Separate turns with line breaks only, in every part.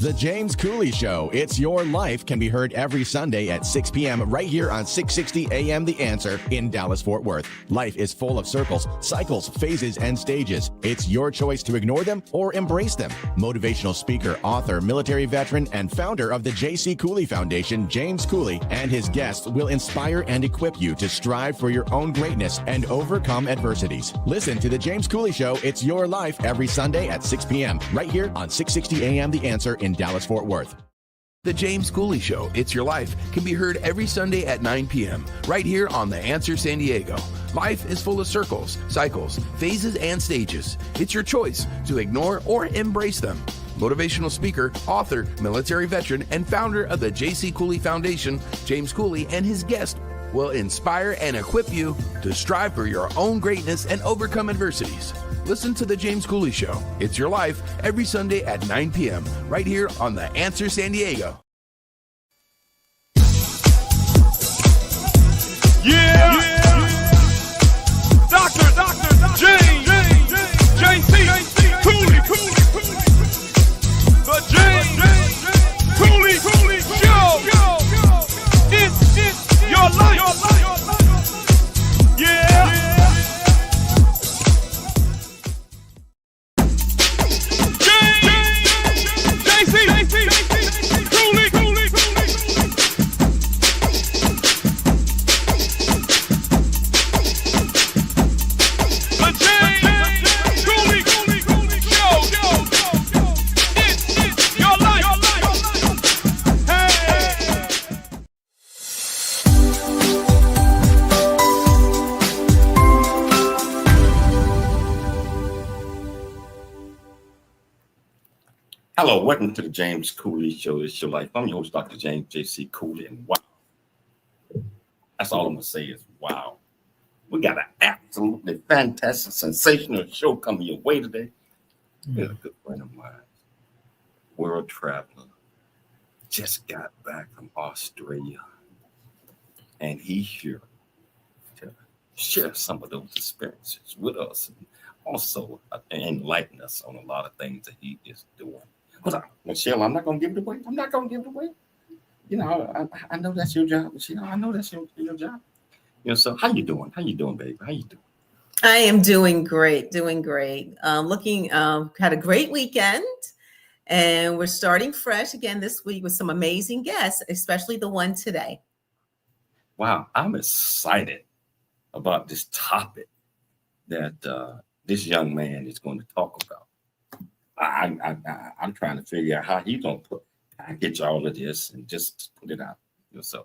The James Cooley Show, It's Your Life, can be heard every Sunday at 6 p.m. right here on 660 AM The Answer in Dallas-Fort Worth. Life is full of circles, cycles, phases, and stages. It's your choice to ignore them or embrace them. Motivational speaker, author, military veteran, and founder of the J.C. Cooley Foundation, James Cooley, and his guests will inspire and equip you to strive for your own greatness and overcome adversities. Listen to The James Cooley Show, It's Your Life, every Sunday at 6 p.m. right here on 660 AM The Answer in Dallas-Fort Worth.
The James Cooley Show, It's Your Life, can be heard every Sunday at 9 p.m. right here on The Answer San Diego. Life is full of circles, cycles, phases, and stages. It's your choice to ignore or embrace them. Motivational speaker, author, military veteran, and founder of the J.C. Cooley Foundation, James Cooley, and his guest will inspire and equip you to strive for your own greatness and overcome adversities. Listen to The James Cooley Show, It's Your Life, every Sunday at 9 p.m. right here on The Answer San Diego.
Yeah! Dr. James J.C. Cooley. The James Cooley Show. It's your life. Yeah!
Hello, welcome to the James Cooley Show. It's your life. I'm your host, Dr. James J.C. Cooley, and wow. That's all I'm going to say is wow. We got an absolutely fantastic, sensational show coming your way today. We got a good friend of mine, world traveler, just got back from Australia, and he's here to share some of those experiences with us and also enlighten us on a lot of things that he is doing. But Michelle, I'm not going to give it away. You know, I know that's your job, Michelle. I know that's your job. You know, so how you doing? How you doing, baby? How you doing?
I am doing great. Had a great weekend, and we're starting fresh again this week with some amazing guests, especially the one today.
Wow, I'm excited about this topic that this young man is going to talk about. I'm trying to figure out how he's going to package all of this and just put it out. You know, so,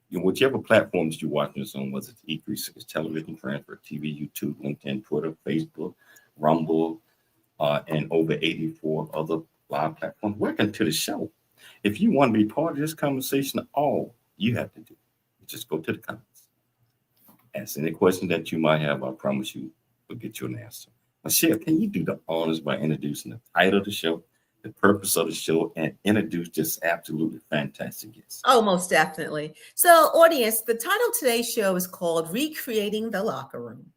you know, whichever platforms you're watching this on, whether it's E36 television, transfer TV, YouTube, LinkedIn, Twitter, Facebook, Rumble, and over 84 other live platforms, welcome to the show. If you want to be part of this conversation, all you have to do is just go to the comments. Ask any question that you might have. I promise you we'll get you an answer. Michelle, can you do the honors by introducing the title of the show, the purpose of the show, and introduce this absolutely fantastic guest?
Oh, most definitely. So, audience, the title of today's show is called Recreating the Locker Room.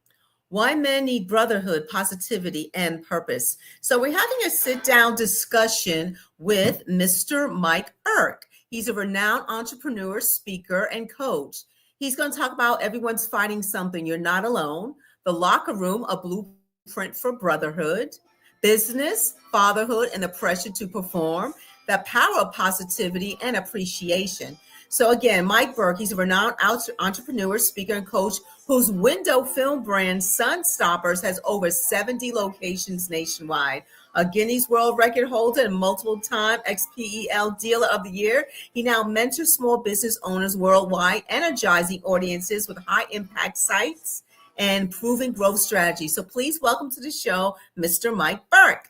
Why men need brotherhood, positivity, and purpose. So we're having a sit-down discussion with Mr. Mike Burke. He's a renowned entrepreneur, speaker, and coach. He's going to talk about everyone's fighting something. You're not alone. The locker room, a blueprint for brotherhood, business, fatherhood, and the pressure to perform, the power of positivity and appreciation. So again, Mike Burke, he's a renowned entrepreneur, speaker, and coach whose window film brand Sun Stoppers has over 70 locations nationwide. A Guinness World Record holder and multiple-time XPEL Dealer of the Year. He now mentors small business owners worldwide, energizing audiences with high-impact sites and proven growth strategies. So please welcome to the show, Mr. Mike Burke.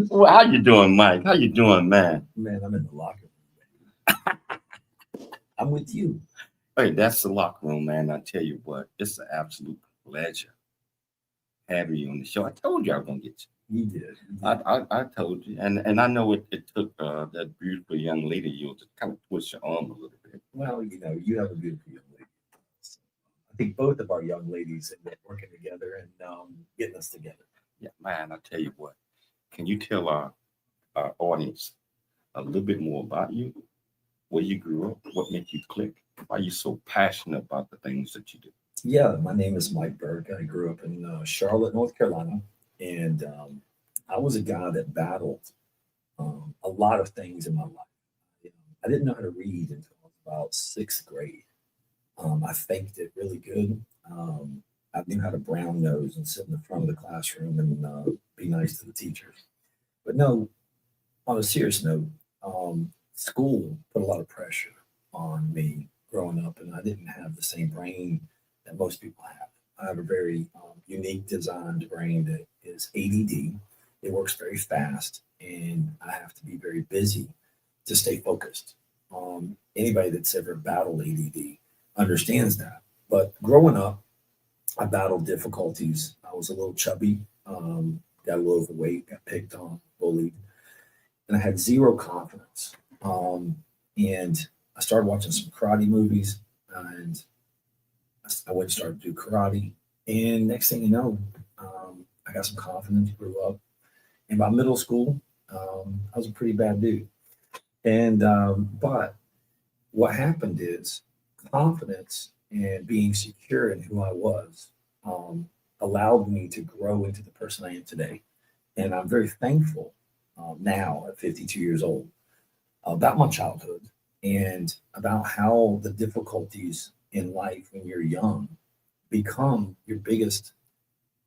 Well, how you doing, Mike? How you doing, man?
Man, I'm in the locker room. I'm with you.
Hey, that's the locker room, man. I tell you what, it's an absolute pleasure having you on the show. I told you I was gonna get you.
You did.
I told you, and I know it took that beautiful young lady of yours to kind of twist your arm a little bit.
Well, you have a beautiful young lady. So I think both of our young ladies have been working together and getting us together.
Yeah, man. I tell you what. Can you tell our audience a little bit more about you, where you grew up, what made you click, why you so passionate about the things that you do?
Yeah, my name is Mike Burke. I grew up in Charlotte, North Carolina, and I was a guy that battled a lot of things in my life. I didn't know how to read until I was about sixth grade. I faked it really good. I knew how to brown nose and sit in the front of the classroom and be nice to the teachers. But no, on a serious note, school put a lot of pressure on me growing up, and I didn't have the same brain that most people have. I have a very unique designed brain that is ADD. It works very fast, and I have to be very busy to stay focused. Anybody that's ever battled ADD understands that. But growing up, I battled difficulties. I was a little chubby, got a little overweight, got picked on, bullied, and I had zero confidence. And I started watching some karate movies, and I went and started to do karate. And next thing you know, I got some confidence, grew up. And by middle school, I was a pretty bad dude. And but what happened is confidence and being secure in who I was allowed me to grow into the person I am today. And I'm very thankful now at 52 years old about my childhood and about how the difficulties in life when you're young become your biggest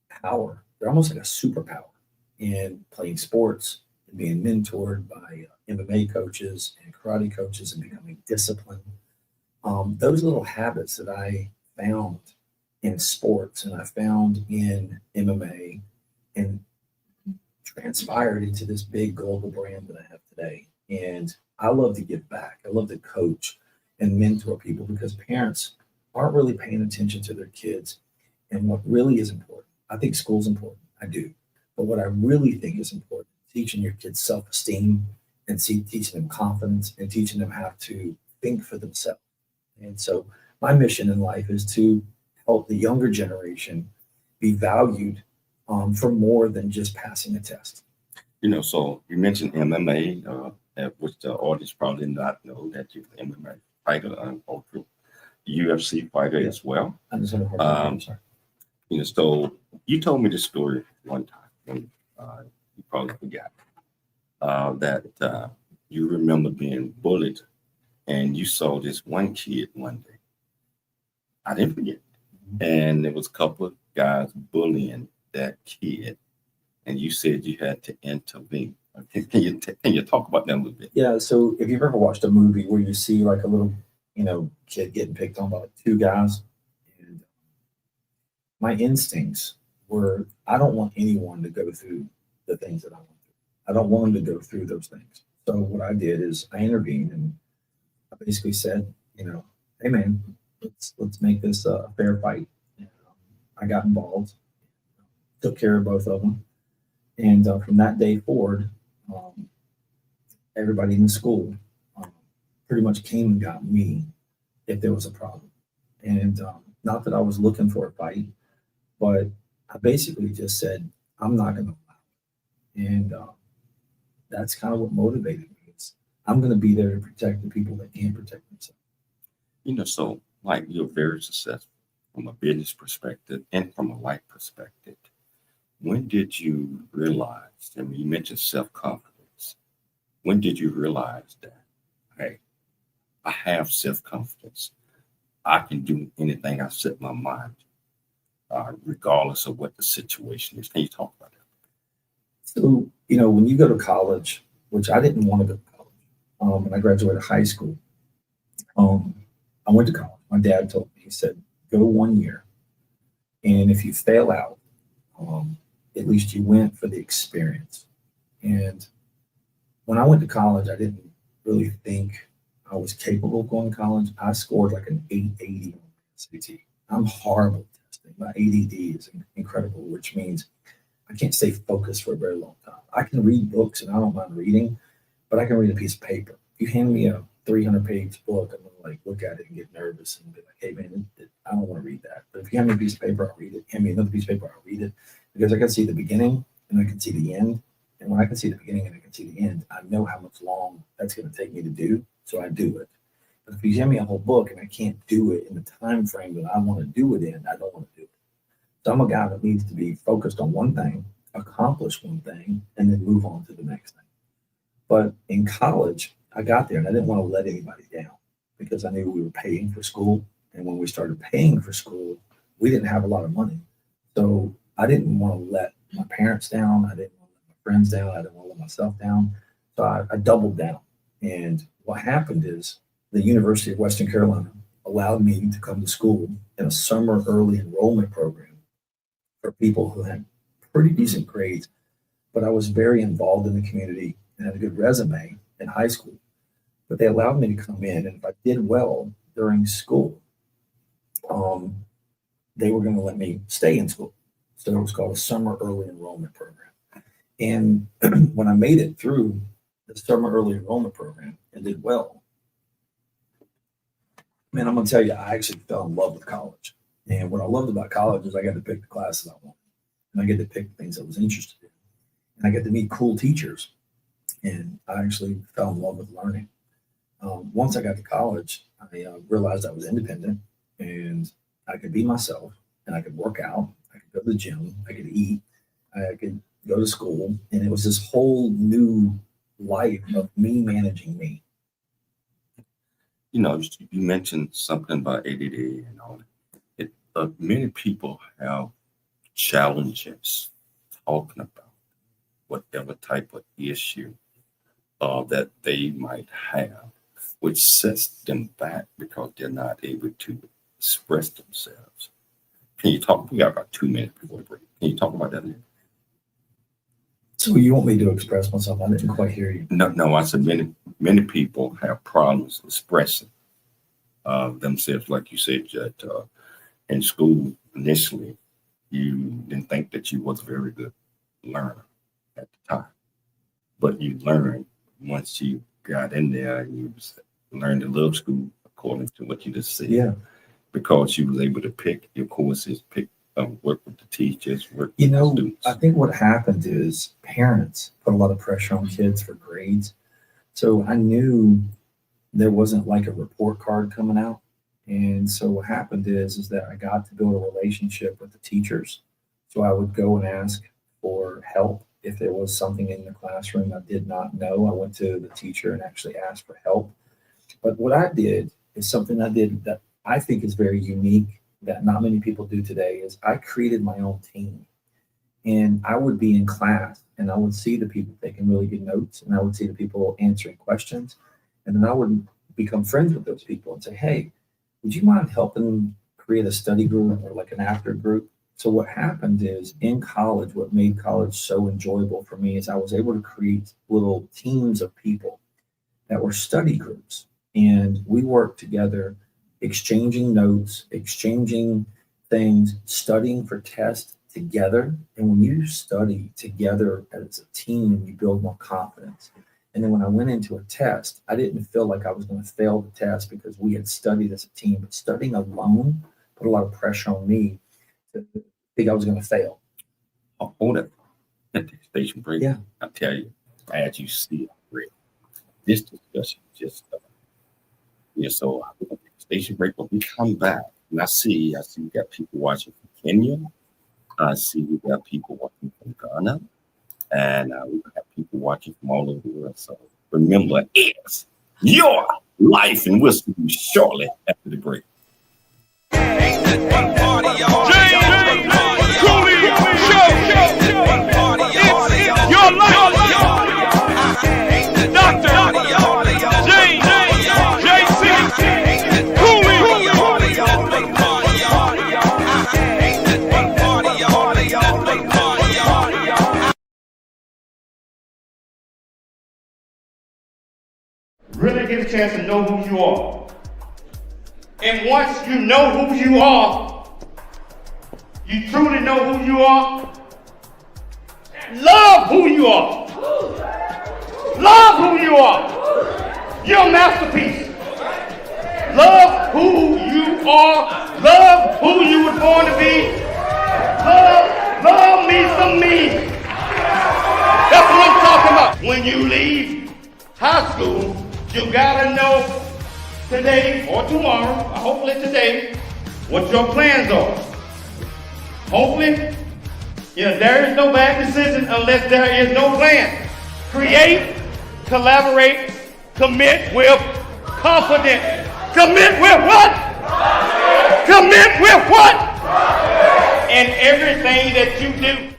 power. They're almost like a superpower in playing sports and being mentored by MMA coaches and karate coaches and becoming disciplined. Those little habits that I found in sports and I found in MMA and transpired into this big global brand that I have today. And I love to give back. I love to coach and mentor people because parents aren't really paying attention to their kids and what really is important. I think school's important. I do. But what I really think is important, teaching your kids self-esteem and teaching them confidence and teaching them how to think for themselves. And so my mission in life is to help the younger generation be valued for more than just passing a test.
So you mentioned MMA, which the audience probably did not know that you're an MMA fighter, ultra UFC fighter as well.
I'm sorry.
So you told me this story one time, and you probably forgot that you remember being bullied, and you saw this one kid one day. I didn't forget, and there was a couple of guys bullying that kid, and you said you had to intervene. Can you talk about that a little bit?
Yeah. So if you've ever watched a movie where you see like a little, kid getting picked on by like two guys, and my instincts were, I don't want anyone to go through the things that I went through. I don't want them to go through those things. So what I did is I intervened and I basically said, hey man, let's make this a fair fight. I got involved, took care of both of them. And from that day forward, um, everybody in the school um, pretty much came and got me if there was a problem. And not that I was looking for a fight, but I basically just said, I'm not going to allow it. And that's kind of what motivated me. Is I'm going to be there to protect the people that can't protect themselves.
You know, so like you're very successful from a business perspective and from a life perspective. When did you realize, I mean, you mentioned self-confidence. When did you realize that, hey, I have self-confidence. I can do anything I set my mind, regardless of what the situation is. Can you talk about that?
So, when you go to college, which I didn't want to go to college, when I graduated high school, I went to college. My dad told me, he said, go 1 year. And if you fail out, at least you went for the experience. And when I went to college, I didn't really think I was capable of going to college. I scored like an 880 on SAT. I'm horrible at testing. My ADD is incredible, which means I can't stay focused for a very long time. I can read books and I don't mind reading, but I can read a piece of paper. If you hand me a 300-page book, I'm gonna like look at it and get nervous and be like, hey man, I don't want to read that. But if you hand me a piece of paper, I'll read it. Hand me another piece of paper, I'll read it. Because I can see the beginning and I can see the end. And when I can see the beginning and I can see the end, I know how much long that's going to take me to do. So I do it. But if you hand me a whole book and I can't do it in the time frame that I want to do it in, I don't want to do it. So I'm a guy that needs to be focused on one thing, accomplish one thing, and then move on to the next thing. But in college, I got there and I didn't want to let anybody down because I knew we were paying for school. And when we started paying for school, we didn't have a lot of money. So I didn't want to let my parents down. I didn't want to let my friends down. I didn't want to let myself down. So I doubled down. And what happened is the University of Western Carolina allowed me to come to school in a summer early enrollment program for people who had pretty decent grades. But I was very involved in the community and had a good resume in high school. But they allowed me to come in. And if I did well during school, they were going to let me stay in school. So it was called a summer early enrollment program. And when I made it through the summer early enrollment program and did well, man, I'm going to tell you, I actually fell in love with college. And what I loved about college is I got to pick the classes I wanted. And I get to pick things I was interested in. And I get to meet cool teachers. And I actually fell in love with learning. Once I got to college, I realized I was independent and I could be myself and I could work out. I could go to the gym, I could eat, I could go to school. And it was this whole new life of me managing me.
You know, you mentioned something about ADD and all that. Many people have challenges talking about whatever type of issue that they might have, which sets them back because they're not able to express themselves. Can you talk? We got about 2 minutes before the break. Can you talk about that?
So you want me to express myself? I didn't quite hear you.
No. I said many people have problems expressing themselves, like you said, that in school initially you didn't think that you was a very good learner at the time, but you learned once you got in there and you learned to love school, according to what you just said.
Yeah.
Because you was able to pick your courses, work with the teachers, work with the students.
I think what happened is parents put a lot of pressure on kids for grades. So I knew there wasn't like a report card coming out. And so what happened is that I got to build a relationship with the teachers. So I would go and ask for help. If there was something in the classroom I did not know, I went to the teacher and actually asked for help. But what I did is something I did that I think is very unique that not many people do today is I created my own team. And I would be in class and I would see the people taking really good notes and I would see the people answering questions. And then I would become friends with those people and say, hey, would you mind helping create a study group or like an after group? So what happened is in college, what made college so enjoyable for me is I was able to create little teams of people that were study groups. And we worked together, exchanging notes, exchanging things, studying for tests together. And when you study together as a team, you build more confidence. And then when I went into a test, I didn't feel like I was going to fail the test because we had studied as a team. But studying alone put a lot of pressure on me to think I was going to fail.
On it at the station break.
Yeah.
I tell you, as you see it, this discussion just so we're gonna take a station break. When we come back, and I see we got people watching from Kenya. I see we got people watching from Ghana, and we got people watching from all over the world. So remember, it's your life, and we'll see you shortly after the break.
Your life. Dr. James J.C. Cooley.
Really get a chance to know who you are. And once you know who you are, you truly know who you are, love who you are. Love who you are. You're a masterpiece. Love who you are. Love who you were born to be. Love me some me. That's what I'm talking about. When you leave high school, you gotta know today or tomorrow, hopefully today, what your plans are. Hopefully, there is no bad decision unless there is no plan. Create, collaborate, commit with confidence. Commit with what? Commit with what? And everything that you do.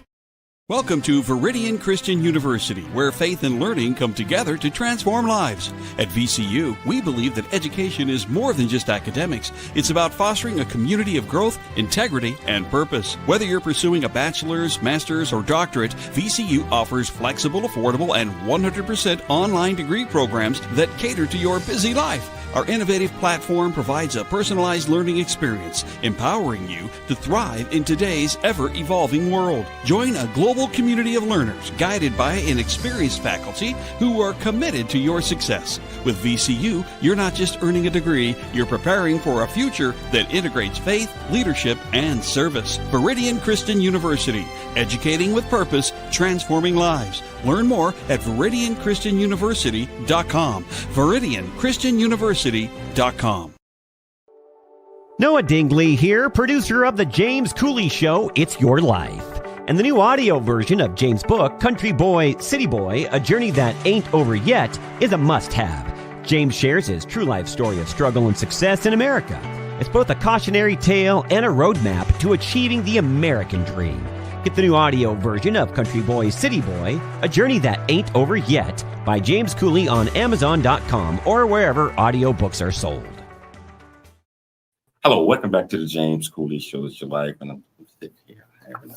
Welcome to Viridian Christian University, where faith and learning come together to transform lives. At VCU, we believe that education is more than just academics. It's about fostering a community of growth, integrity, and purpose. Whether you're pursuing a bachelor's, master's, or doctorate, VCU offers flexible, affordable, and 100% online degree programs that cater to your busy life. Our innovative platform provides a personalized learning experience, empowering you to thrive in today's ever-evolving world. Join a global community of learners guided by an experienced faculty who are committed to your success. With VCU, you're not just earning a degree, you're preparing for a future that integrates faith, leadership, and service. Viridian Christian University, educating with purpose, transforming lives. Learn more at ViridianChristianUniversity.com. ViridianChristianUniversity.com.
Noah Dingley here, producer of The James Cooley Show, It's Your Life. And the new audio version of James' book, Country Boy, City Boy, A Journey That Ain't Over Yet, is a must-have. James shares his true life story of struggle and success in America. It's both a cautionary tale and a roadmap to achieving the American dream. Get the new audio version of Country Boy, City Boy, A Journey That Ain't Over Yet by James Cooley on Amazon.com or wherever audiobooks are sold.
Hello, welcome back to the James Cooley Show. It's your life, and I'm sitting here having a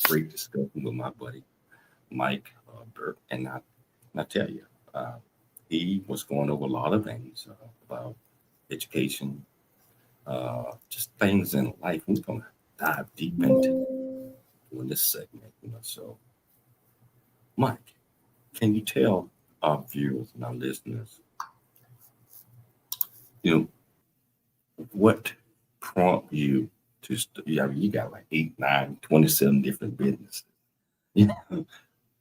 great discussion with my buddy Mike Burke, and I tell you, he was going over a lot of things about education, just things in life. We're going to dive deep into in this segment, So, Mike, can you tell our viewers and our listeners, what prompt you to you got like 8, 9, 27 different businesses.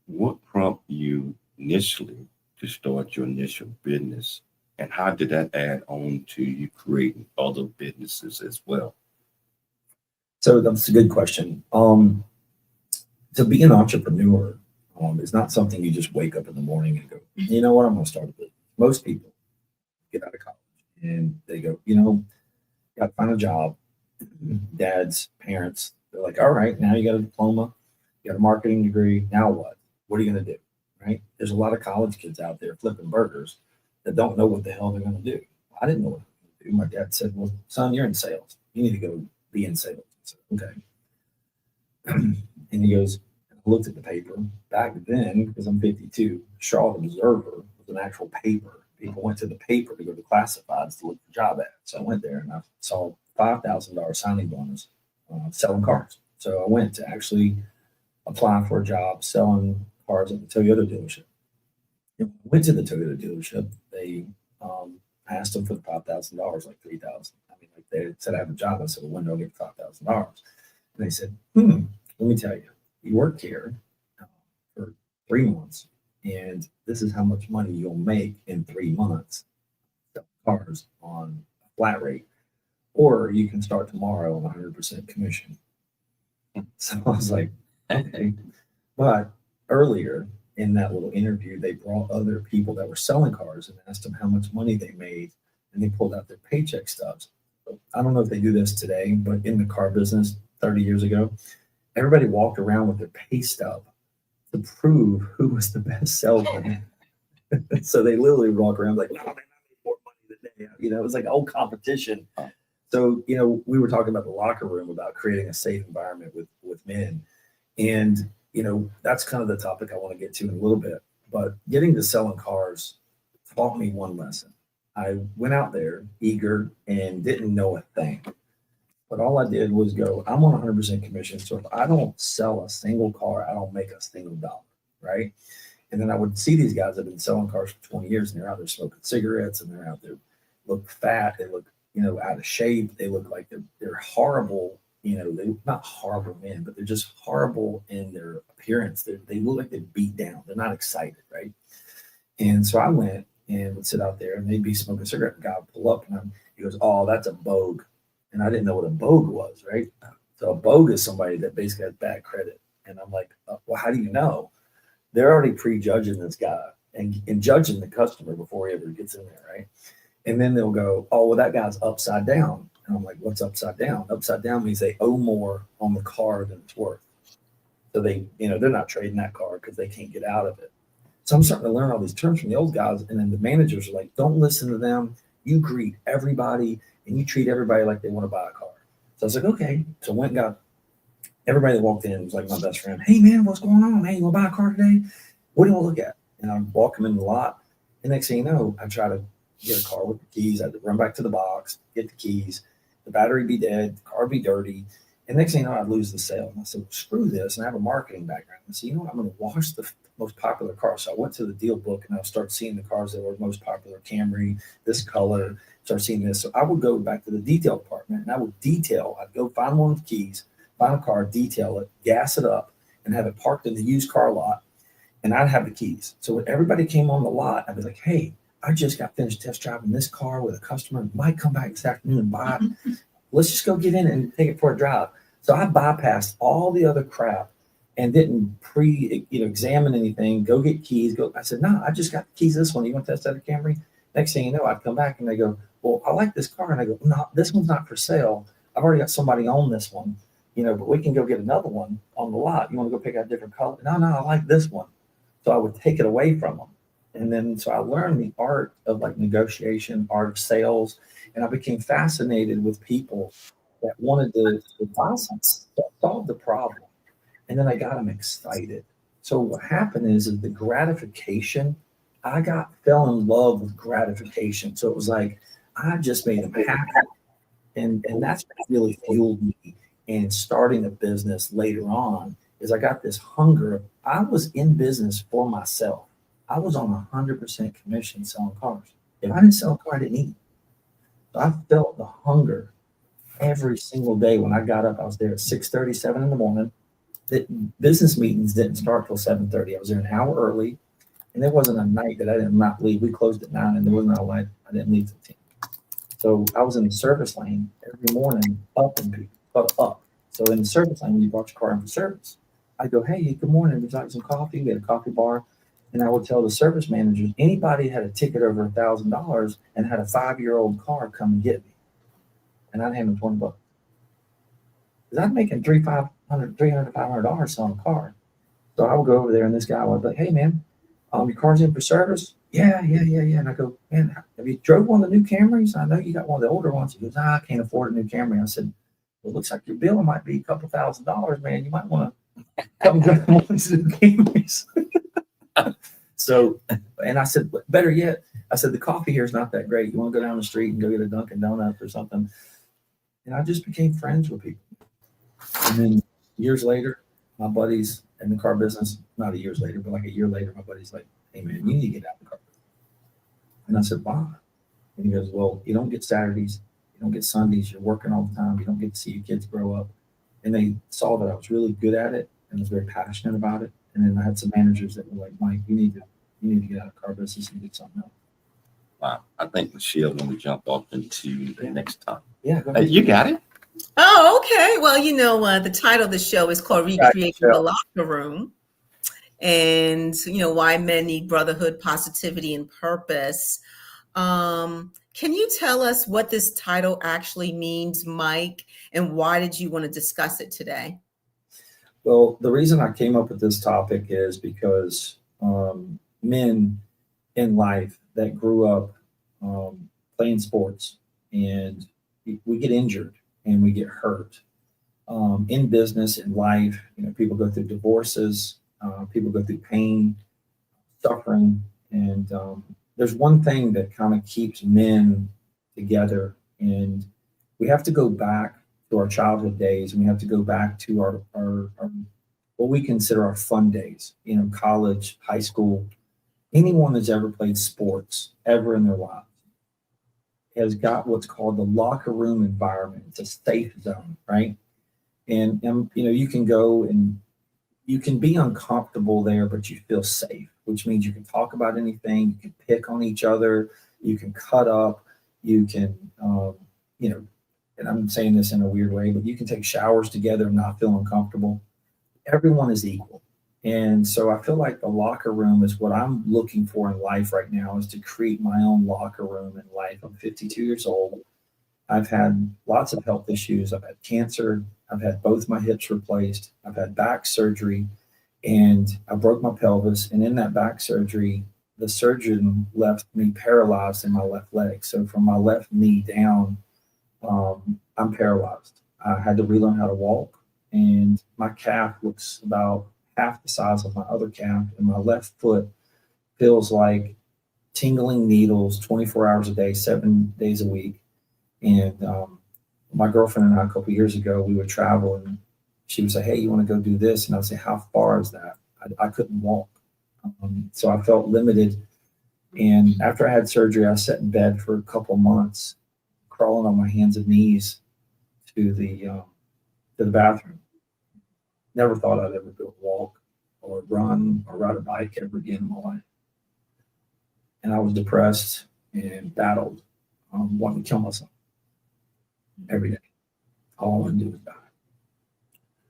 What prompted you initially to start your initial business, and how did that add on to you creating other businesses as well?
So that's a good question. To be an entrepreneur is not something you just wake up in the morning and go, you know what, I'm going to start a business. Most people get out of college and they go, got to find a job. Dads, parents, they're like, all right, now you got a diploma, you got a marketing degree. Now what? What are you going to do? Right? There's a lot of college kids out there flipping burgers that don't know what the hell they're going to do. I didn't know what to do. My dad said, well, son, you're in sales. You need to go be in sales. I said, okay. And he goes, I looked at the paper. Back then, because I'm 52, Charlotte Observer was an actual paper. People went to the paper to go to classifieds to look for job ads. So I went there and I saw $5,000 signing bonus selling cars. So I went to actually apply for a job selling cars at the Toyota dealership. And when I went to the Toyota dealership, they asked them for the $5,000, like $3,000. I mean, like they said, I have a job. I said, well, when do I get $5,000? And they said, let me tell you, you work here for 3 months, and this is how much money you'll make in 3 months selling cars on a flat rate, or you can start tomorrow on 100% commission. So I was like, okay. But earlier in that little interview, they brought other people that were selling cars and asked them how much money they made, and they pulled out their paycheck stubs. I don't know if they do this today, but in the car business 30 years ago, everybody walked around with their pay stub to prove who was the best salesman. So they literally walk around like, oh, man, I made more money today. You know, it was like old competition. So, you know, we were talking about the locker room, about creating a safe environment with men. And, you know, that's kind of the topic I want to get to in a little bit. But getting to selling cars taught me one lesson. I went out there eager and didn't know a thing. But all I did was go, I'm on 100% commission. So if I don't sell a single car, I don't make a single dollar, right? And then I would see these guys that have been selling cars for 20 years, and they're out there smoking cigarettes, and they're out there look fat. They look, you know, out of shape. They look like they're horrible. You know, they're not horrible men, but they're just horrible in their appearance. They look like they're beat down. They're not excited, right? And so I went and would sit out there, and they'd be smoking a cigarette. And God would pull up, and he goes, "Oh, that's a bogue." And I didn't know what a bogue was, right? So a bogue is somebody that basically has bad credit. And I'm like, well, how do you know? They're already prejudging this guy and judging the customer before he ever gets in there, right? And then they'll go, oh, well, that guy's upside down. And I'm like, what's upside down? Upside down means they owe more on the car than it's worth. So they, you know, they're not trading that car because they can't get out of it. So I'm starting to learn all these terms from the old guys. And then the managers are like, don't listen to them. You greet everybody and you treat everybody like they want to buy a car. So I was like, okay. So I went and got everybody that walked in was like my best friend. Hey, man, what's going on? Hey, you want to buy a car today? What do you want to look at? And I walk them in the lot. And next thing you know, I try to get a car with the keys. I had to run back to the box, get the keys. The battery be dead. The car be dirty. And next thing you know, I'd lose the sale. And I said, well, screw this. And I have a marketing background. I said, you know what? I'm going to watch the most popular cars. So I went to the deal book and I'll start seeing the cars that were most popular. Camry, this color, start seeing this. So I would go back to the detail department and I would detail. I'd go find one of the keys, find a car, detail it, gas it up, and have it parked in the used car lot. And I'd have the keys. So when everybody came on the lot, I'd be like, hey, I just got finished test driving this car with a customer. Might come back this afternoon and buy it. Let's just go get in and take it for a drive. So I bypassed all the other crap and didn't examine anything, go get keys. I said, no, I just got the keys to this one. You want to test that at Camry? Next thing you know, I'd come back and they go, well, I like this car. And I go, no, this one's not for sale. I've already got somebody on this one, but we can go get another one on the lot. You want to go pick out a different color? No, I like this one. So I would take it away from them. And then, so I learned the art of like negotiation, art of sales. And I became fascinated with people that wanted to buy something, solve the problem. And then I got them excited. So what happened is the gratification, I fell in love with gratification. So it was like, I just made them happy. And that's what really fueled me in starting a business later on, is I got this hunger. I was in business for myself. I was on 100% commission selling cars. If I didn't sell a car, I didn't eat. So I felt the hunger every single day. When I got up, I was there at 6:30, 7 in the morning. The business meetings didn't start till 7:30. I was there an hour early, and there wasn't a night that I did not leave. We closed at 9, and there wasn't a night I didn't leave till 10. So I was in the service lane every morning, up. So in the service lane, when you brought your car in for service, I'd go, hey, good morning. Would you like some coffee? We had a coffee bar. And I would tell the service managers, anybody had a ticket over $1,000 and had a 5-year-old car, come and get me. And I'd hand them $20. Because I'm making $300 to $500 selling a car. So I would go over there and this guy would be like, hey man, your car's in for service? Yeah. And I go, man, have you drove one of the new Camrys? I know you got one of the older ones. He goes, I can't afford a new Camry. I said, well, it looks like your bill might be a couple $1,000s, man. You might want to come drive one of these new Camrys. So, and I said, better yet, I said, the coffee here is not that great. You want to go down the street and go get a Dunkin' Donuts or something? And I just became friends with people. And then Years later, my buddies in the car business, not a years later, but like a year later, my buddy's like, hey man, you need to get out of the car business. And I said, why? And he goes, well, you don't get Saturdays, you don't get Sundays, you're working all the time, you don't get to see your kids grow up. And they saw that I was really good at it and was very passionate about it. And then I had some managers that were like, Mike, you need to get out of the car business and get something else.
Wow. I think Michelle going to jump off into the next topic.
Yeah, go ahead.
You got it.
Oh, okay. Well, the title of the show is called Recreating the Locker Room. And, why men need brotherhood, positivity, and purpose. Can you tell us what this title actually means, Mike, and why did you want to discuss it today?
Well, the reason I came up with this topic is because men in life that grew up playing sports, and we get injured and we get hurt in business, in life. People go through divorces, people go through pain, suffering, and there's one thing that kind of keeps men together, and we have to go back to our childhood days, and we have to go back to our what we consider our fun days, college, high school. Anyone that's ever played sports ever in their lives has got what's called the locker room environment. It's a safe zone, right? And you can go and you can be uncomfortable there, but you feel safe, which means you can talk about anything, you can pick on each other, you can cut up, you can, and I'm saying this in a weird way, but you can take showers together and not feel uncomfortable. Everyone is equal. And so I feel like the locker room is what I'm looking for in life right now, is to create my own locker room in life. I'm 52 years old. I've had lots of health issues. I've had cancer. I've had both my hips replaced. I've had back surgery, and I broke my pelvis. And in that back surgery, the surgeon left me paralyzed in my left leg. So from my left knee down, I'm paralyzed. I had to relearn how to walk, and my calf looks about half the size of my other calf, and my left foot feels like tingling needles 24 hours a day, 7 days a week. And my girlfriend and I, a couple of years ago, we would travel, and she would say, hey, you want to go do this? And I'd say, how far is that? I couldn't walk. So I felt limited. And after I had surgery, I sat in bed for a couple of months, crawling on my hands and knees to the bathroom. Never thought I'd ever go walk or run or ride a bike ever again in my life. And I was depressed and battled, wanting to kill myself every day. All I wanted to do was die.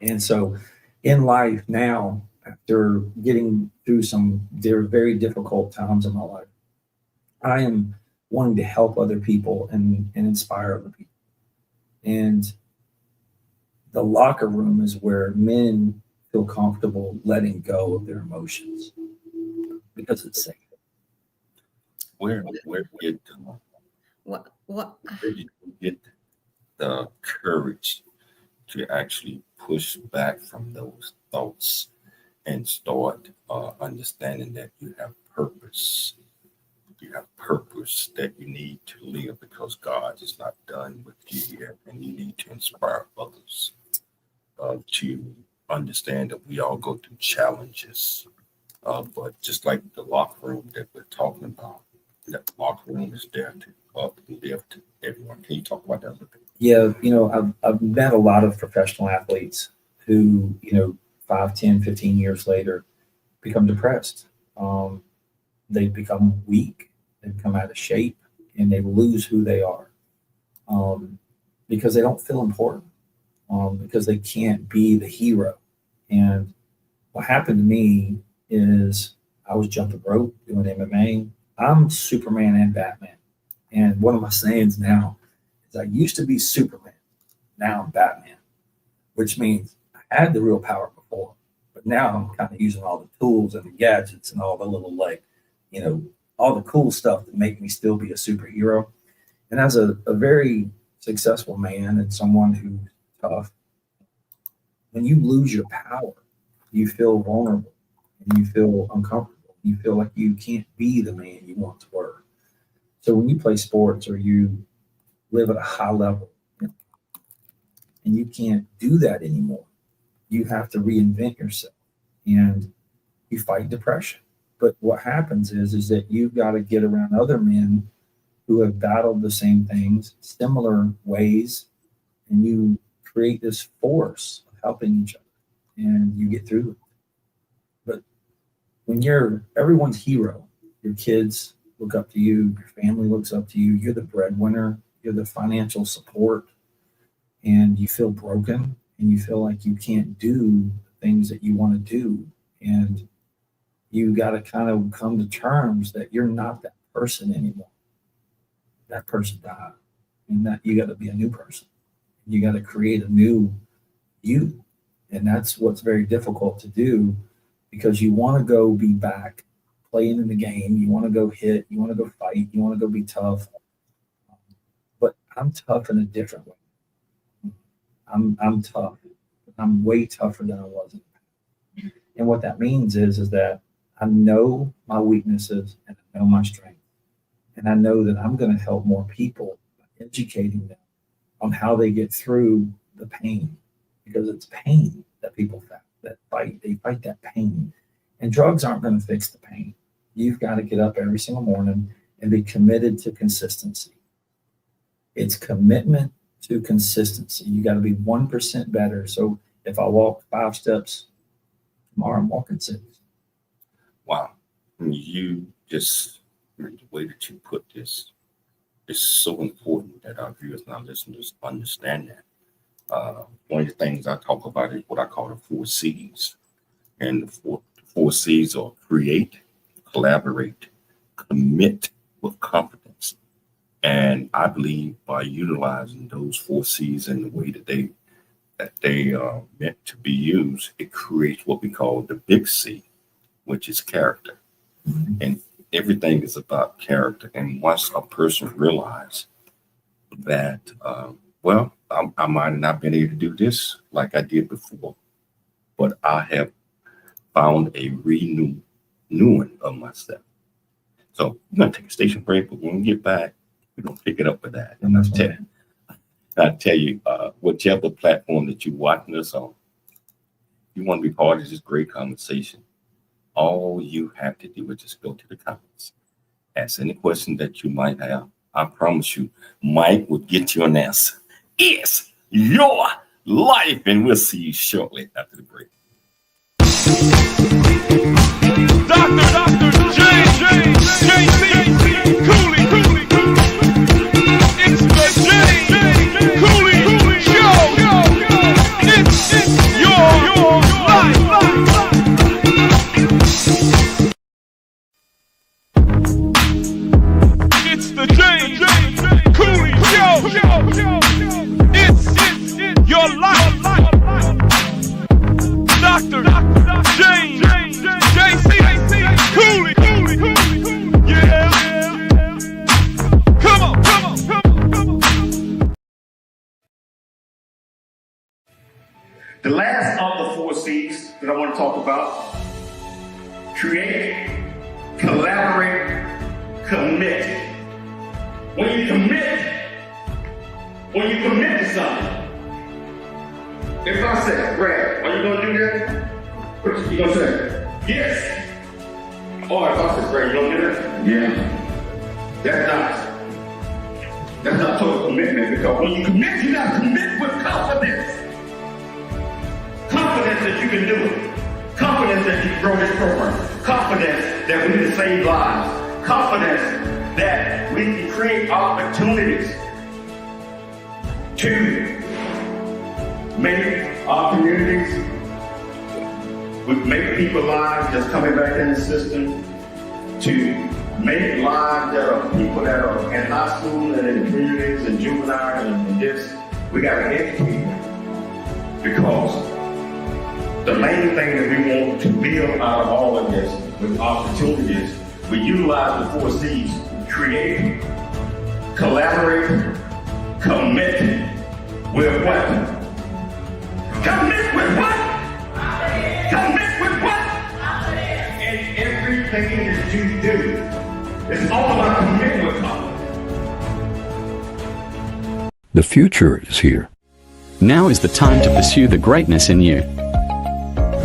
And so in life now, after getting through some very difficult times in my life, I am wanting to help other people and inspire other people. And the locker room is where men feel comfortable letting go of their emotions because it's safe.
Where did you get the courage to actually push back from those thoughts and start understanding that you have purpose? You have purpose that you need to live, because God is not done with you yet, and you need to inspire others to understand that we all go through challenges. But just like the locker room that we're talking about, that locker room is there to uplift everyone. Can you talk about that a little bit?
Yeah, I've met a lot of professional athletes who, 5, 10, 15 years later become depressed. They become weak, they become out of shape, and they lose who they are because they don't feel important, because they can't be the hero. And what happened to me is I was jumping rope, doing MMA. I'm Superman and Batman. And one of my sayings now is I used to be Superman, now I'm Batman, which means I had the real power before, but now I'm kind of using all the tools and the gadgets and all the little, all the cool stuff that make me still be a superhero. And as a very successful man and someone who's tough, when you lose your power, you feel vulnerable and you feel uncomfortable. You feel like you can't be the man you once were. So when you play sports or you live at a high level and you can't do that anymore, you have to reinvent yourself, and you fight depression. But what happens is that you've got to get around other men who have battled the same things, similar ways, and you create this force of helping each other, and you get through it. But when you're everyone's hero, your kids look up to you, your family looks up to you, you're the breadwinner, you're the financial support, and you feel broken, and you feel like you can't do the things that you want to do, and you got to kind of come to terms that you're not that person anymore. That person died, and that you got to be a new person. You got to create a new you, and that's what's very difficult to do, because you want to go be back playing in the game. You want to go hit. You want to go fight. You want to go be tough. But I'm tough in a different way. I'm tough. I'm way tougher than I was in the past. And what that means is that I know my weaknesses and I know my strengths. And I know that I'm going to help more people by educating them on how they get through the pain, because it's pain that people fight. They fight that pain. And drugs aren't going to fix the pain. You've got to get up every single morning and be committed to consistency. It's commitment to consistency. You got to be 1% better. So if I walk 5 steps tomorrow, I'm walking 6.
Wow. You just, the way that you put this is so important that our viewers and our listeners understand that. One of the things I talk about is what I call the 4 C's. And the four C's are create, collaborate, commit with confidence. And I believe by utilizing those 4 C's in the way that they are meant to be used, it creates what we call the big C, which is character. And everything is about character. And once a person realizes that, I might have not been able to do this like I did before, but I have found a renewing of myself. So we're going to take a station break, but when we get back, we're going to pick it up with that. And I'll tell you, whichever platform that you're watching us on, you want to be part of this great conversation, all you have to do is just go to the comments. Ask any question that you might have. I promise you, Mike will get you an answer. It's your life, and we'll see you shortly after the break.
Dr. J.C. Cooley. It's the J. Cooley Show. It's your life. It's the J. Cooley Show. It's your life. Dr. J.C. Cooley. Yeah. Come on.
The last of the 4 C's that I want to talk about: create, collaborate, commit. When you commit to something, if I say, Brad, are you going to do that? What you going to say? Yes. Or if I say, Brad, you going to do that? Yeah. That's not total commitment, because when you commit, you got to commit with confidence. Confidence that you can do it. Confidence that you can grow this program. Confidence that we can save lives. Confidence that we can create opportunities to make our communities, we make people's lives just coming back in the system, to make lives that are people that are in high school and in communities and juvenile and this. We got to educate them, because the main thing that we want to build out of all of this with opportunities, we utilize the 4 C's: create, collaborate, commit with what? Commit with what? Commit with what? And everything that you do, it's all about commitment with God.
The future is here. Now is the time to pursue the greatness in you.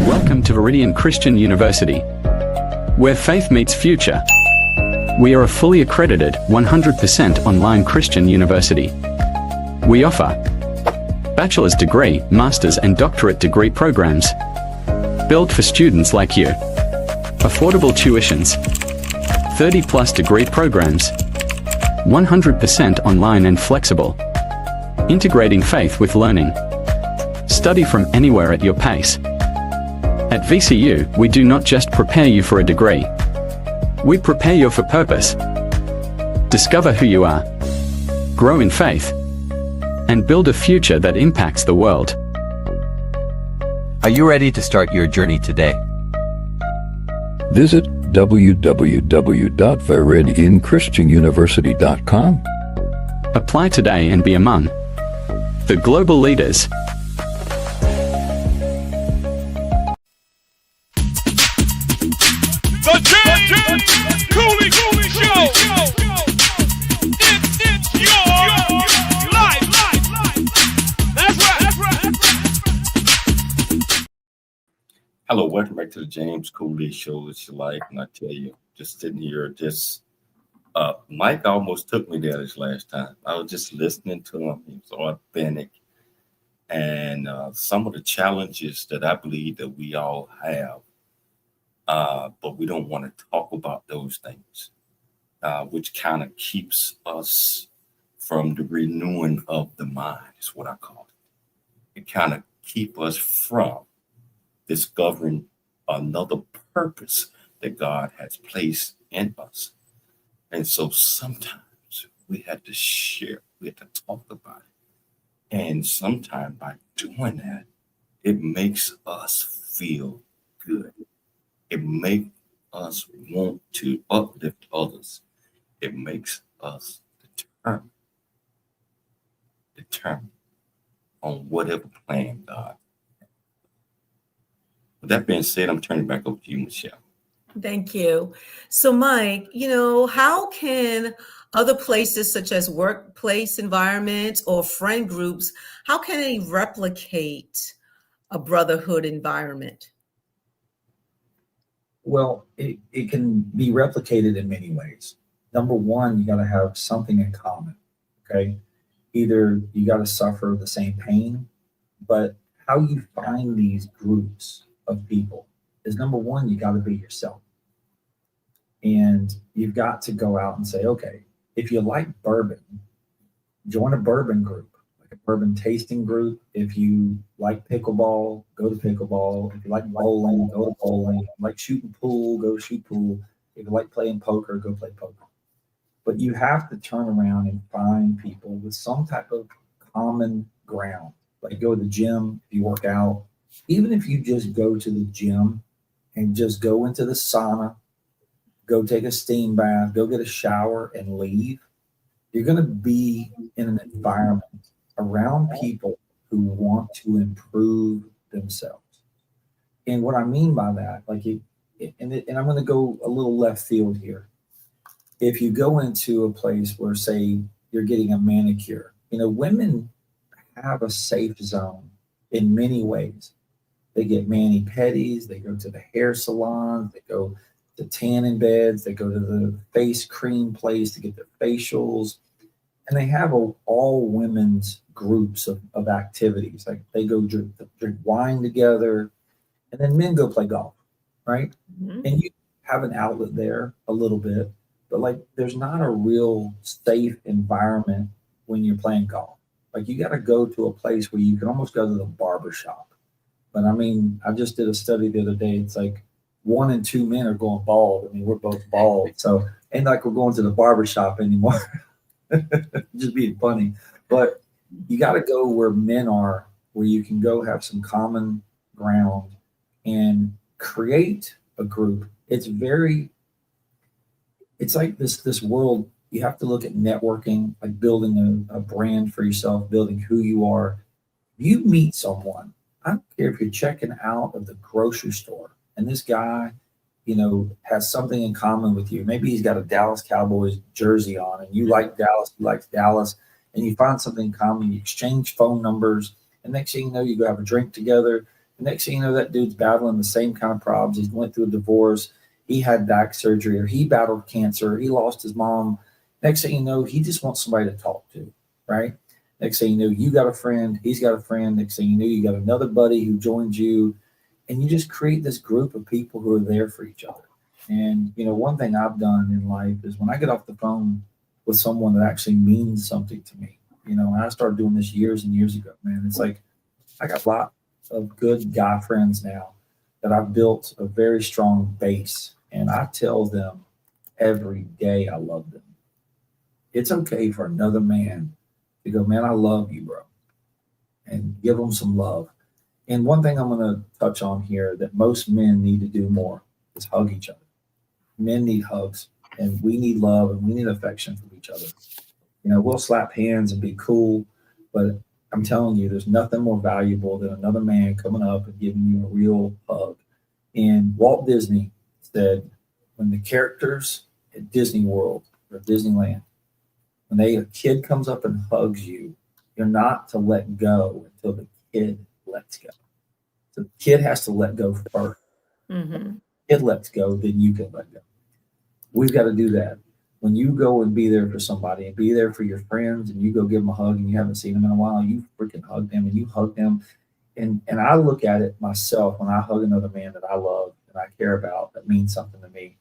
Welcome to Viridian Christian University, where faith meets future. We are a fully accredited, 100% online Christian university. We offer bachelor's degree, master's and doctorate degree programs, built for students like you. Affordable tuitions, 30+ degree programs, 100% online and flexible. Integrating faith with learning. Study from anywhere at your pace. At VCU, we do not just prepare you for a degree. We prepare you for purpose. Discover who you are, grow in faith, and build a future that impacts the world.
Are you ready to start your journey today?
Visit www.viridianchristianuniversity.com.
Apply today and be among the global leaders.
The James Cooley Show. It's your life. That's right.
Hello, welcome back to the James Cooley Show. It's your life, and I tell you, just sitting here, Mike almost took me there this last time. I was just listening to him. He was authentic, and some of the challenges that I believe that we all have, but we don't want to talk about those things, which kind of keeps us from the renewing of the mind, is what I call it. It kind of keeps us from discovering another purpose that God has placed in us. And so sometimes we have to share, we have to talk about it. And sometimes by doing that, it makes us feel good. It makes us want to uplift others. It makes us determined on whatever plan God. With that being said, I'm turning back over to you, Michelle.
Thank you. So, Mike, how can other places such as workplace environments or friend groups, how can they replicate a brotherhood environment?
Well, it can be replicated in many ways. Number one, you got to have something in common, okay? Either you got to suffer the same pain, but how you find these groups of people is number one, you got to be yourself. And you've got to go out and say, okay, if you like bourbon, join a bourbon group, like a bourbon tasting group. If you like pickleball, go to pickleball. If you like bowling, go to bowling. If you like shooting pool, go shoot pool. If you like playing poker, go play poker. But you have to turn around and find people with some type of common ground. Like go to the gym, if you work out. Even if you just go to the gym and just go into the sauna, go take a steam bath, go get a shower and leave, you're going to be in an environment around people who want to improve themselves. And what I mean by that, and I'm going to go a little left field here. If you go into a place where, say, you're getting a manicure, women have a safe zone in many ways. They get mani-pedis, they go to the hair salons, they go to tanning beds, they go to the face cream place to get their facials. And they have all women's groups of activities. Like they go drink wine together, and then men go play golf, right? Mm-hmm. And you have an outlet there a little bit, but there's not a real safe environment when you're playing golf. You got to go to a place where you can almost go to the barber shop. But I just did a study the other day. It's 1 in 2 men are going bald. We're both bald. So ain't like we're going to the barber shop anymore. Just being funny. But you got to go where men are, where you can go have some common ground and create a group. It's like this world. You have to look at networking, like building a brand for yourself, building who you are. You meet someone. I don't care if you're checking out of the grocery store and this guy, has something in common with you. Maybe he's got a Dallas Cowboys jersey on and you like Dallas, he likes Dallas, and you find something in common. You exchange phone numbers, and next thing you know, you go have a drink together. The next thing you know, that dude's battling the same kind of problems. He went through a divorce. He had back surgery, or he battled cancer. He lost his mom. Next thing you know, he just wants somebody to talk to, right? Next thing you know, you got a friend. He's got a friend. Next thing you know, you got another buddy who joins you. And you just create this group of people who are there for each other. And, one thing I've done in life is when I get off the phone with someone that actually means something to me, and I started doing this years and years ago, man, it's like I got a lot of good guy friends now that I've built a very strong base. And I tell them every day I love them. It's okay for another man to go, man, I love you, bro, and give them some love. And one thing I'm going to touch on here that most men need to do more is hug each other. Men need hugs, and we need love, and we need affection from each other. We'll slap hands and be cool, but I'm telling you, there's nothing more valuable than another man coming up and giving you a real hug. And Walt Disney said, when the characters at Disney World or Disneyland, when a kid comes up and hugs you, you're not to let go until the kid lets go. So the kid has to let go first.
Mm-hmm.
Kid lets go, then you can let go. We've got to do that. When you go and be there for somebody and be there for your friends, and you go give them a hug and you haven't seen them in a while, you freaking hug them and you hug them. And I look at it myself when I hug another man that I love and I care about, that means something to me.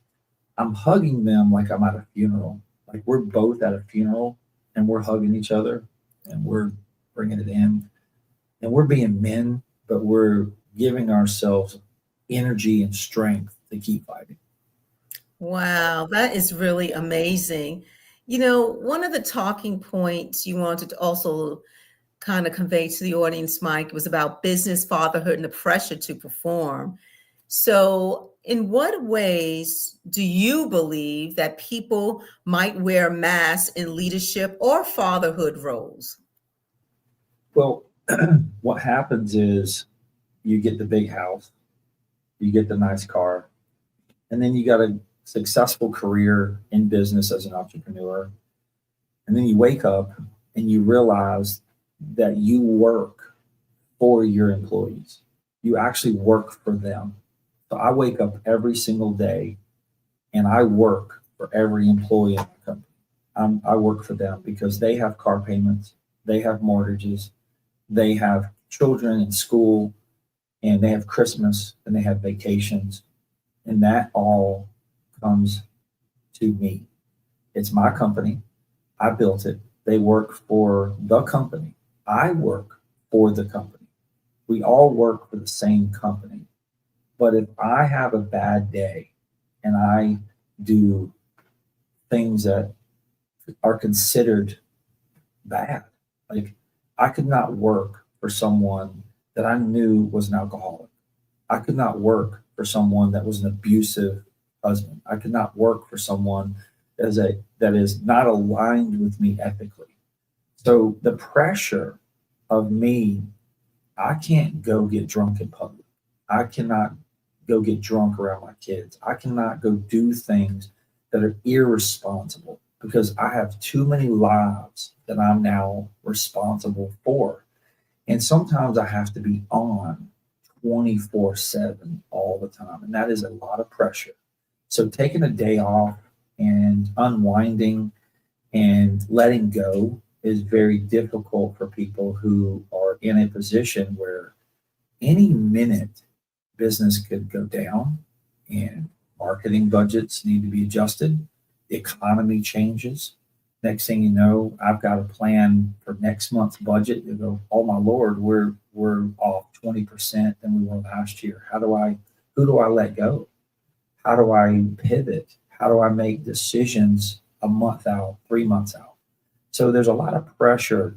I'm hugging them like I'm at a funeral. Like we're both at a funeral and we're hugging each other and we're bringing it in. And we're being men, but we're giving ourselves energy and strength to keep fighting.
Wow, that is really amazing. One of the talking points you wanted to also kind of convey to the audience, Mike, was about business, fatherhood, and the pressure to perform. So, in what ways do you believe that people might wear masks in leadership or fatherhood roles?
Well, what happens is you get the big house, you get the nice car, and then you got a successful career in business as an entrepreneur. And then you wake up and you realize that you work for your employees. You actually work for them. So I wake up every single day and I work for every employee in the company. I work for them because they have car payments, they have mortgages, they have children in school, and they have Christmas, and they have vacations, and that all comes to me. It's my company. I built it. They work for the company. I work for the company. We all work for the same company. But if I have a bad day and I do things that are considered bad, like I could not work for someone that I knew was an alcoholic. I could not work for someone that was an abusive husband. I could not work for someone that is not aligned with me ethically. So the pressure of me, I can't go get drunk in public. I cannot go get drunk around my kids. I cannot go do things that are irresponsible because I have too many lives that I'm now responsible for. And sometimes I have to be on 24/7 all the time. And that is a lot of pressure. So taking a day off and unwinding and letting go is very difficult for people who are in a position where any minute business could go down and marketing budgets need to be adjusted. The economy changes. Next thing you know, I've got a plan for next month's budget. You go, oh my Lord, we're off 20% than we were last year. Who do I let go? How do I pivot? How do I make decisions a month out, 3 months out? So there's a lot of pressure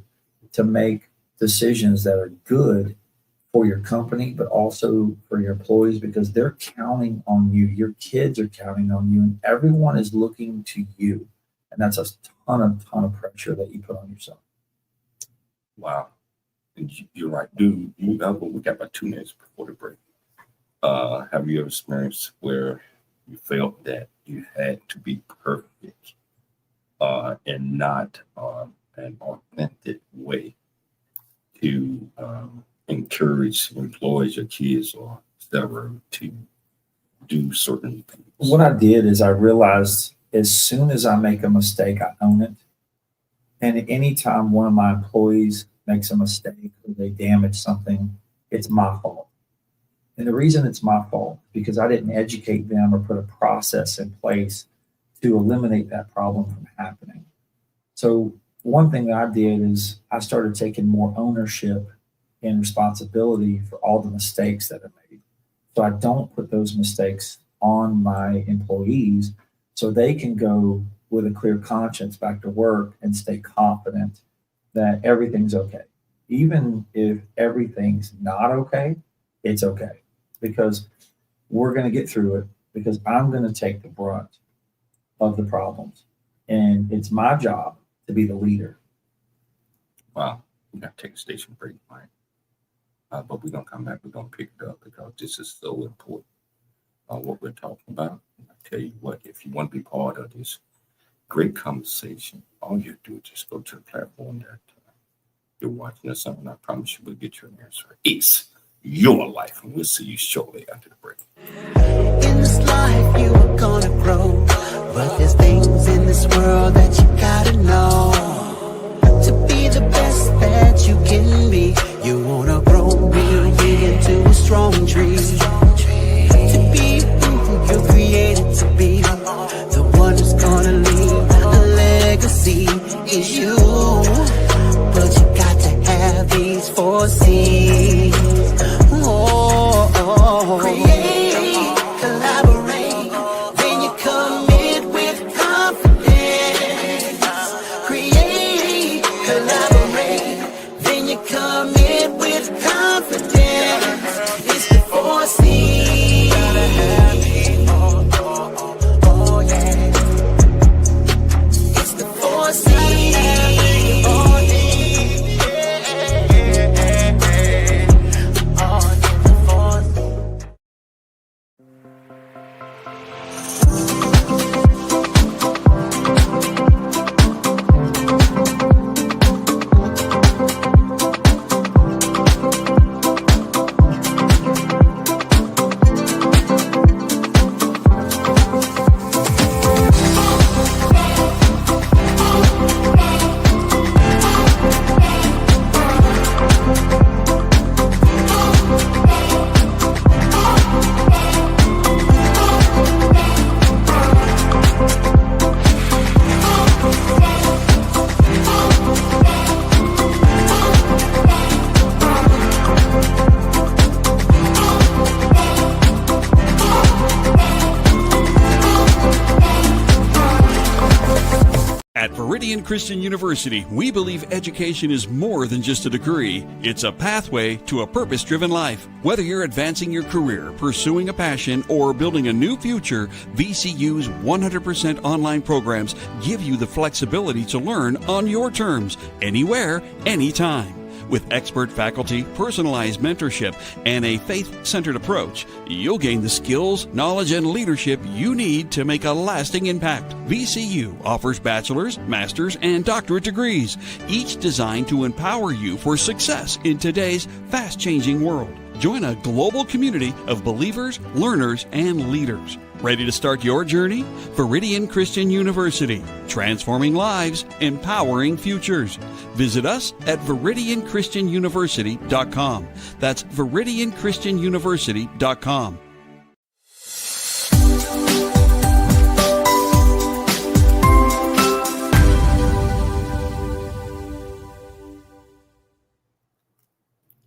to make decisions that are good for your company, but also for your employees because they're counting on you. Your kids are counting on you, and everyone is looking to you. And that's a ton of pressure that you put on yourself.
Wow. And you're right, dude. We got about 2 minutes before the break. Have you ever experienced where you felt that you had to be perfect and not an authentic way to encourage employees or kids or whatever to do certain things?
What I did is I realized as soon as I make a mistake, I own it. And anytime one of my employees makes a mistake or they damage something, it's my fault. And the reason it's my fault is because I didn't educate them or put a process in place to eliminate that problem from happening. So one thing that I did is I started taking more ownership and responsibility for all the mistakes that I made. So I don't put those mistakes on my employees so they can go with a clear conscience back to work and stay confident that everything's okay. Even if everything's not okay, it's okay, because we're going to get through it, because I'm going to take the brunt of the problems. And it's my job to be the leader.
Wow, we got to take a station break, Mike. But we're going to come back. We're going to pick it up because this is so important. What we're talking about. I tell you what, if you want to be part of this great conversation, all you do is just go to the platform that you're watching us on. I promise you we'll get you an answer. It's your life, and we'll see you shortly after the break.
In this life you are gonna grow, but there's things in this world that you gotta know. To be the best that you can be, you wanna grow real big into a strong tree. To be who you're created to be, the one who's gonna leave a legacy is you. But you got to have these 4 C's. Create, collaborate, then you commit with confidence. Create, collaborate, then you commit with confidence. It's the 4 C's. Oh yeah. It's the 4 C's.
Christian University, we believe education is more than just a degree. It's a pathway to a purpose-driven life. Whether you're advancing your career, pursuing a passion, or building a new future, VCU's 100% online programs give you the flexibility to learn on your terms, anywhere, anytime. With expert faculty, personalized mentorship, and a faith-centered approach, you'll gain the skills, knowledge, and leadership you need to make a lasting impact. VCU offers bachelor's, master's, and doctorate degrees, each designed to empower you for success in today's fast-changing world. Join a global community of believers, learners, and leaders. Ready to start your journey? Viridian Christian University, transforming lives, empowering futures. Visit us at ViridianChristianUniversity.com. That's ViridianChristianUniversity.com.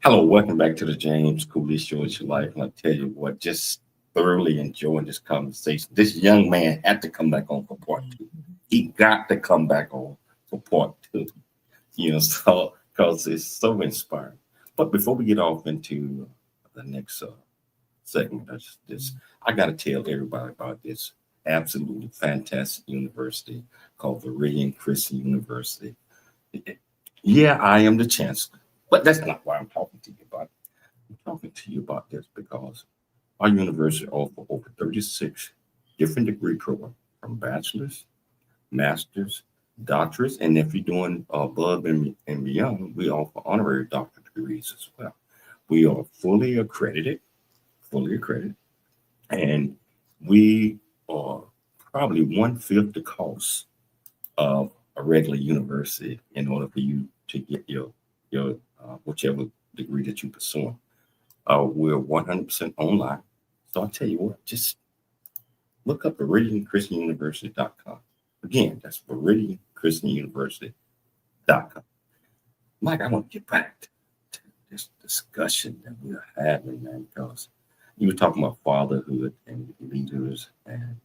Hello, welcome back to the James Cooley Show. It's your life, and I tell you what, just thoroughly enjoying this conversation. This young man had to come back on for part 2. He got to come back on for part 2. You know, so because it's so inspiring. But before we get off into the next segment, I got to tell everybody about this absolutely fantastic university called Viridian Christian University. Yeah, I am the chancellor, but that's not why I'm talking to you about it. I'm talking to you about this because our university offers over 36 different degree programs, from bachelor's, master's, doctorates, and if you're doing above and beyond, we offer honorary doctorate degrees as well. We are fully accredited, and we are probably 1/5 the cost of a regular university in order for you to get your whichever degree that you pursue. We're 100% online. So I'll tell you what, just look up ViridianChristianUniversity.com. Again, that's ViridianChristianUniversity.com. Mike, I want to get back to this discussion that we're having, man, because you were talking about fatherhood and leaders and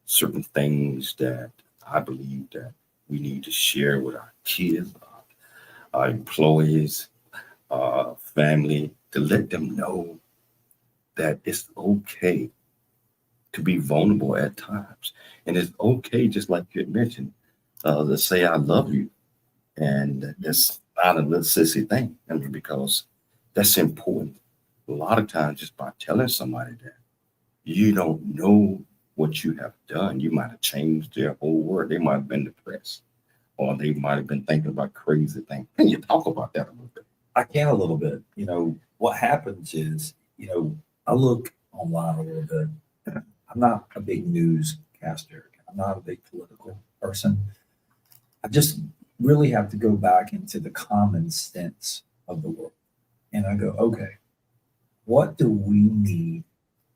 certain things that I believe that we need to share with our kids, our employees, family, to let them know that it's okay to be vulnerable at times. And it's okay, just like you had mentioned, to say, I love you. And that's not a little sissy thing. I mean, because that's important. A lot of times, just by telling somebody that, you don't know what you have done. You might have changed their whole world. They might have been depressed, or they might have been thinking about crazy things. Can you talk about that a little bit?
I can a little bit. You know, what happens is, you know, I look online a little bit. I'm not a big newscaster. I'm not a big political person. I just really have to go back into the common sense of the world. And I go, okay, what do we need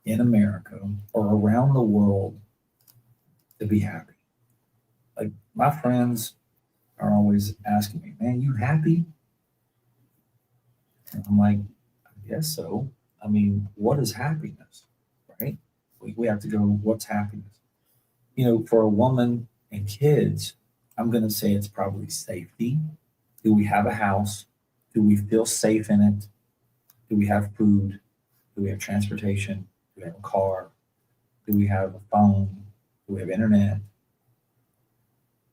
in America or around the world to be happy? Like, my friends are always asking me, man, you happy? And I'm like, I guess so. I mean, what is happiness, right? We have to go, what's happiness? You know, for a woman and kids, I'm going to say it's probably safety. Do we have a house? Do we feel safe in it? Do we have food? Do we have transportation? Do we have a car? Do we have a phone? Do we have internet?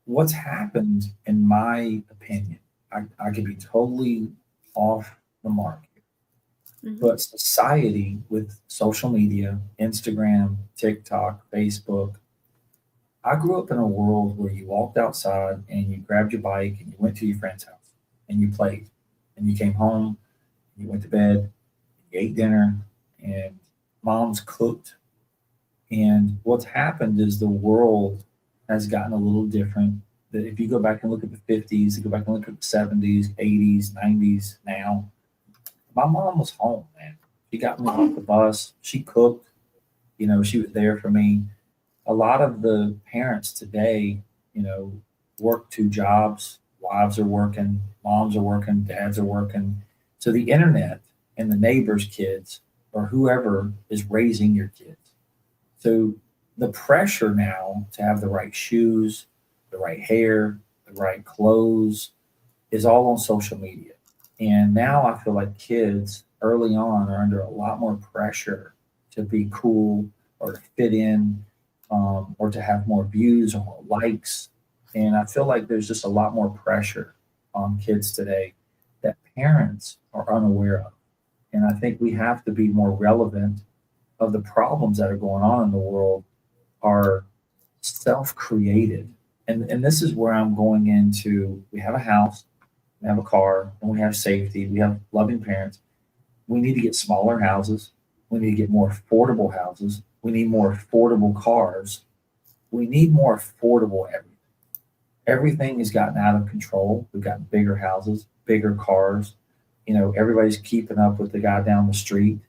What's happened, in my opinion, I could be totally off the mark here, but society with social media, Instagram, TikTok, Facebook. I grew up in a world where you walked outside and you grabbed your bike and you went to your friend's house and you played, and you came home, you went to bed, you ate dinner, and mom's cooked. And what's happened is the world has gotten a little different. That if you go back and look at the 50s, you go back and look at the 70s, 80s, 90s now, my mom was home, man. She got me off the bus. She cooked. You know, she was there for me. A lot of the parents today, you know, work 2 jobs. Wives are working, moms are working, dads are working. So the internet and the neighbor's kids or whoever is raising your kids. So the pressure now to have the right shoes, the right hair, the right clothes is all on social media. And now I feel like kids early on are under a lot more pressure to be cool or to fit in, or to have more views or more likes. And I feel like there's just a lot more pressure on kids today that parents are unaware of. And I think we have to be more relevant of the problems that are going on in the world are self-created. And this is where I'm going into, we have a house, we have a car, and we have safety, we have loving parents. We need to get smaller houses. We need to get more affordable houses. We need more affordable cars. We need more affordable everything. Everything has gotten out of control. We've got bigger houses, bigger cars. You know, everybody's keeping up with the guy down the street,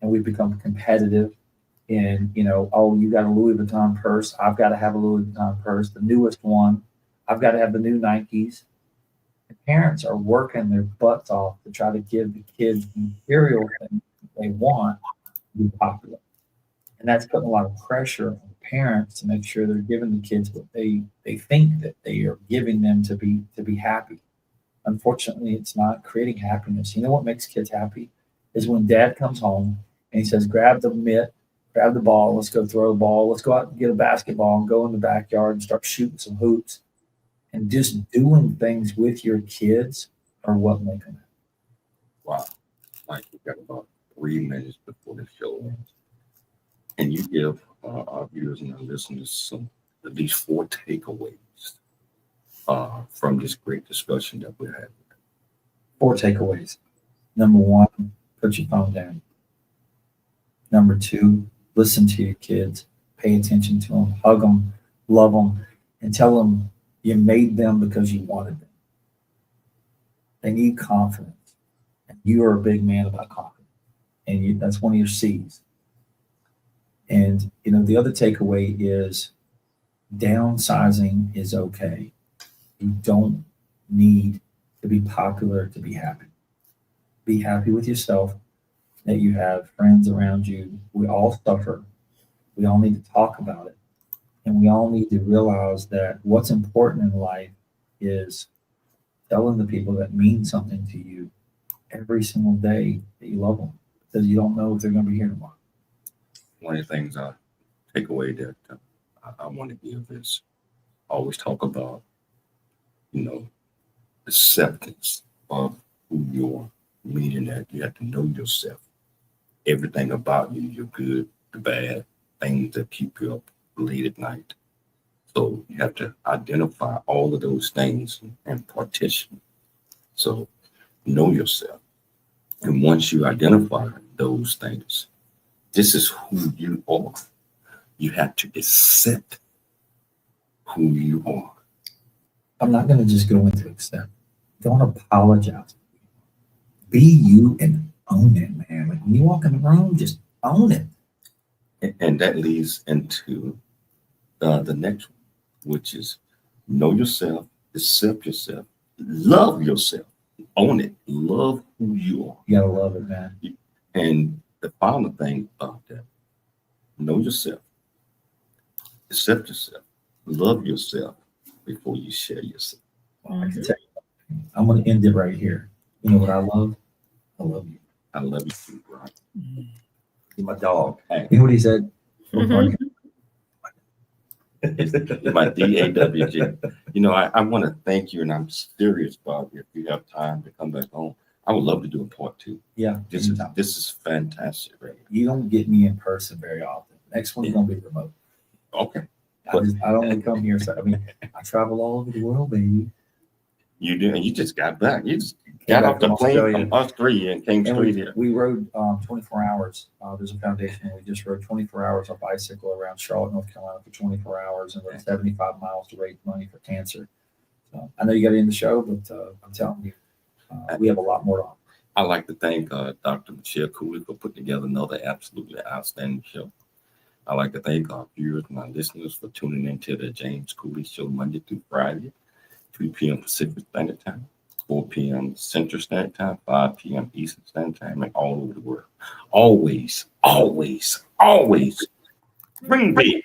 and we've become competitive. And, you know, oh, you got a Louis Vuitton purse. I've got to have a Louis Vuitton purse, the newest one. I've got to have the new Nikes. The parents are working their butts off to try to give the kids the material things they want to be popular. And that's putting a lot of pressure on parents to make sure they're giving the kids what they think that they are giving them to be happy. Unfortunately, it's not creating happiness. You know what makes kids happy is when dad comes home and he says, grab the mitt, grab the ball, let's go throw the ball, let's go out and get a basketball and go in the backyard and start shooting some hoops. And just doing things with your kids are what make them happy.
Wow. Mike, we've got about 3 minutes before the show ends. And you give our viewers and our listeners some, at least 4 takeaways from this great discussion that we're having.
4 takeaways. Number 1, put your phone down. Number 2, listen to your kids, pay attention to them, hug them, love them, and tell them you made them because you wanted them. They need confidence. And you are a big man about confidence. And that's one of your C's. And, the other takeaway is downsizing is okay. You don't need to be popular to be happy. Be happy with yourself, that you have friends around you. We all suffer. We all need to talk about it. And we all need to realize that what's important in life is telling the people that mean something to you every single day that you love them, because you don't know if they're going to be here tomorrow.
One of the things I take away that I want to give is always talk about, acceptance of who you are, meaning that you have to know yourself. Everything about you, your good, the bad, things that keep you up late at night. So you have to identify all of those things and partition. So know yourself. And once you identify those things, this is who you are. You have to accept who you are.
I'm not going to just go into accept. Don't apologize. Be you and own it, man. Like when you walk in the room, just own it.
And that leads into the next one, which is know yourself, accept yourself, love yourself, own it, love who you are.
You gotta love it, man.
And the final thing about that, know yourself, accept yourself, love yourself before you share yourself.
Well, I can tell you, I'm gonna end it right here. You know what I love? I love you.
I love you too, Brian.
You're my dog.
Hey.
You know what he said?
Mhm.
It's my DAWG. I want to thank you, and I'm serious about it. If you have time to come back home, I would love to do a part 2.
Yeah.
This is fantastic, right?
You don't get me in person very often. Next one's gonna be remote.
Okay.
I don't come here. So, I travel all over the world, baby.
You do, and you just got back. You just got off the plane from us 3 and came straight here.
We rode 24 hours. There's a foundation. We just rode 24 hours on bicycle around Charlotte, North Carolina for 24 hours and rode 75 miles to raise money for cancer. So I know you got to end the show, but I'm telling you, we have a lot more on.
I'd like to thank Dr. Michelle Cooley for putting together another absolutely outstanding show. I'd like to thank our viewers and our listeners for tuning into the James Cooley Show Monday through Friday, 2 p.m. Pacific Standard Time, 4 p.m. Central Standard Time, 5 p.m. Eastern Standard Time, and all over the world. Always, always, always bring big,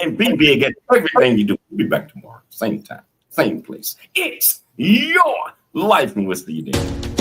and be big at everything you do. We'll be back tomorrow, same time, same place. It's your life and what's the day.